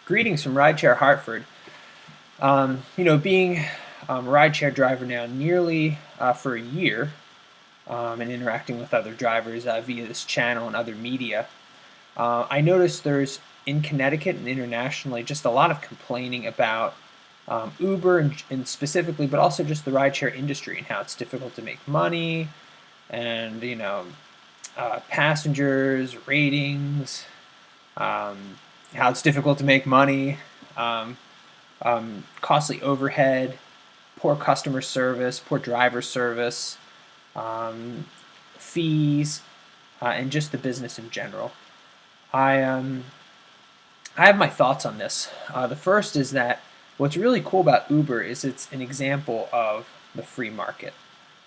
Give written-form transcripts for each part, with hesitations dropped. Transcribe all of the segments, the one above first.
Greetings from Rideshare Hartford. Being a rideshare driver now nearly for a year and interacting with other drivers via this channel and other media, I noticed there's in Connecticut and internationally just a lot of complaining about Uber and specifically, but also just the rideshare industry and how it's difficult to make money and, passengers, ratings, how it's difficult to make money, um, costly overhead, poor customer service, poor driver service, um, fees, and just the business in general. I um, I have my thoughts on this. The first is that what's really cool about Uber is it's an example of the free market.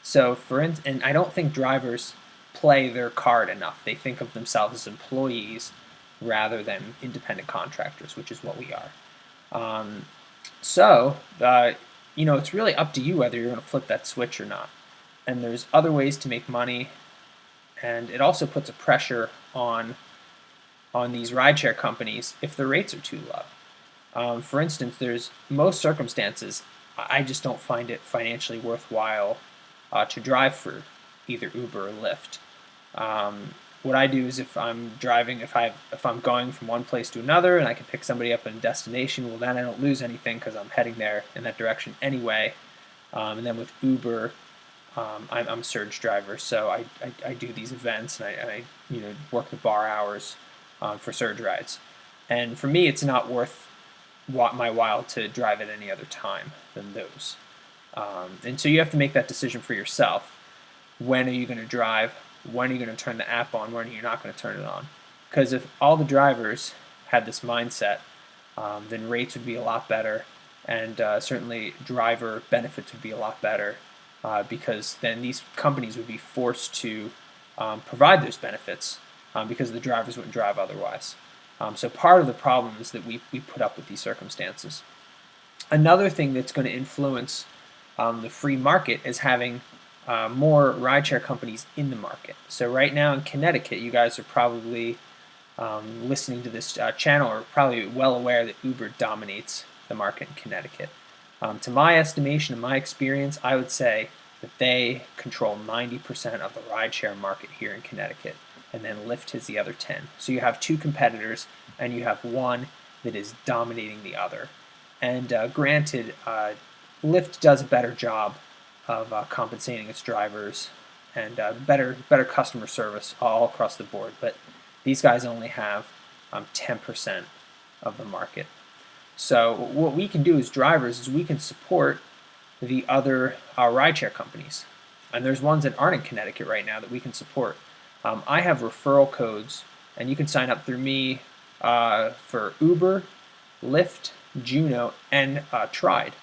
So, and I don't think drivers play their card enough. They think of themselves as employees rather than independent contractors, which is what we are. Um, so, it's really up to you whether you're going to flip that switch or not. And there's other ways to make money, and it also puts a pressure on these rideshare companies if the rates are too low. For instance, there's most circumstances I just don't find it financially worthwhile to drive for either Uber or Lyft. What I do is if I'm driving, if I'm going from one place to another and I can pick somebody up in a destination, well then I don't lose anything because I'm heading there in that direction anyway. And then with Uber, I'm a surge driver, so I do these events and I work the bar hours for surge rides. And for me, it's not worth my while to drive at any other time than those. And so you have to make that decision for yourself. When are you going to drive? When are you going to turn the app on? When are you not going to turn it on? Because if all the drivers had this mindset, then rates would be a lot better, and certainly driver benefits would be a lot better, because then these companies would be forced to provide those benefits because the drivers wouldn't drive otherwise. So part of the problem is that we put up with these circumstances. Another thing that's going to influence the free market is having more rideshare companies in the market. So right now in Connecticut, you guys are probably listening to this channel are probably well aware that Uber dominates the market in Connecticut. To my estimation and my experience, I would say that they control 90% of the rideshare market here in Connecticut, and then Lyft has the other 10. So you have two competitors, and you have one that is dominating the other. And granted, Lyft does a better job of compensating its drivers and better customer service all across the board, but these guys only have 10% of the market. So what we can do as drivers is we can support the other rideshare companies, and there's ones that aren't in Connecticut right now that we can support. I have referral codes, and you can sign up through me for Uber, Lyft, Juno, and Tride.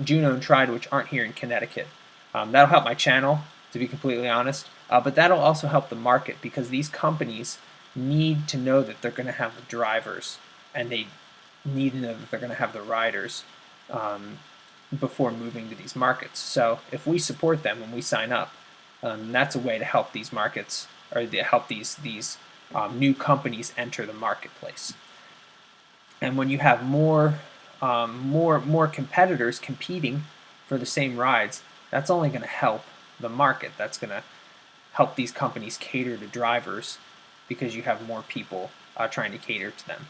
Juno and Tride, which aren't here in Connecticut. That'll help my channel, to be completely honest, but that'll also help the market because these companies need to know that they're going to have the drivers, and they need to know that they're going to have the riders before moving to these markets. So if we support them when we sign up, that's a way to help these markets, or to help these new companies enter the marketplace. And when you have more competitors competing for the same rides, that's only going to help the market. That's going to help these companies cater to drivers because you have more people trying to cater to them.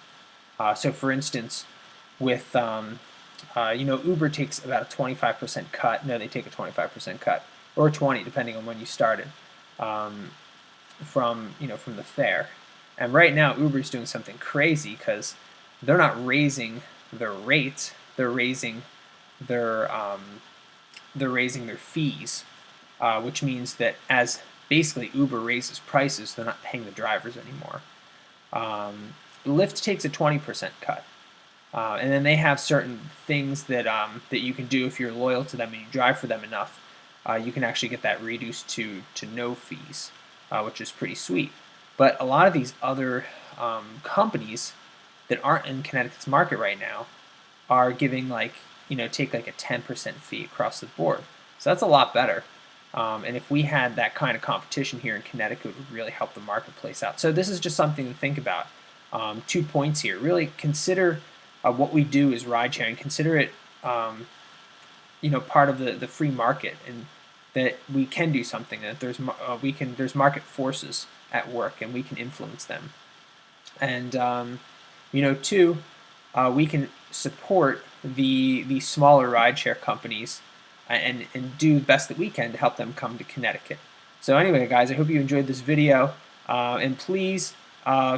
So for instance, with Uber takes about a 25% cut. No, they take a 25% cut, or 20, depending on when you started, from the fare. And right now, Uber's doing something crazy because they're not raising their rates; they're raising their fees, which means that as basically Uber raises prices, they're not paying the drivers anymore. Lyft takes a 20% cut, and then they have certain things that you can do if you're loyal to them and you drive for them enough. You can actually get that reduced to no fees, which is pretty sweet. But a lot of these other companies that aren't in Connecticut's market right now are giving take like a 10% fee across the board. So that's a lot better. And if we had that kind of competition here in Connecticut, it would really help the marketplace out. So this is just something to think about. 2 points here. Really consider what we do is ride sharing. Consider it, part of the free market, and that we can do something. That there's market forces at work, and we can influence them. And two, we can support the smaller rideshare companies and do the best that we can to help them come to Connecticut. So anyway, guys, I hope you enjoyed this video, and please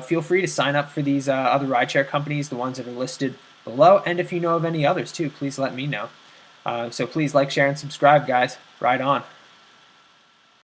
feel free to sign up for these other rideshare companies, the ones that are listed below, and if you know of any others too, please let me know. So please like, share, and subscribe, guys. Ride on.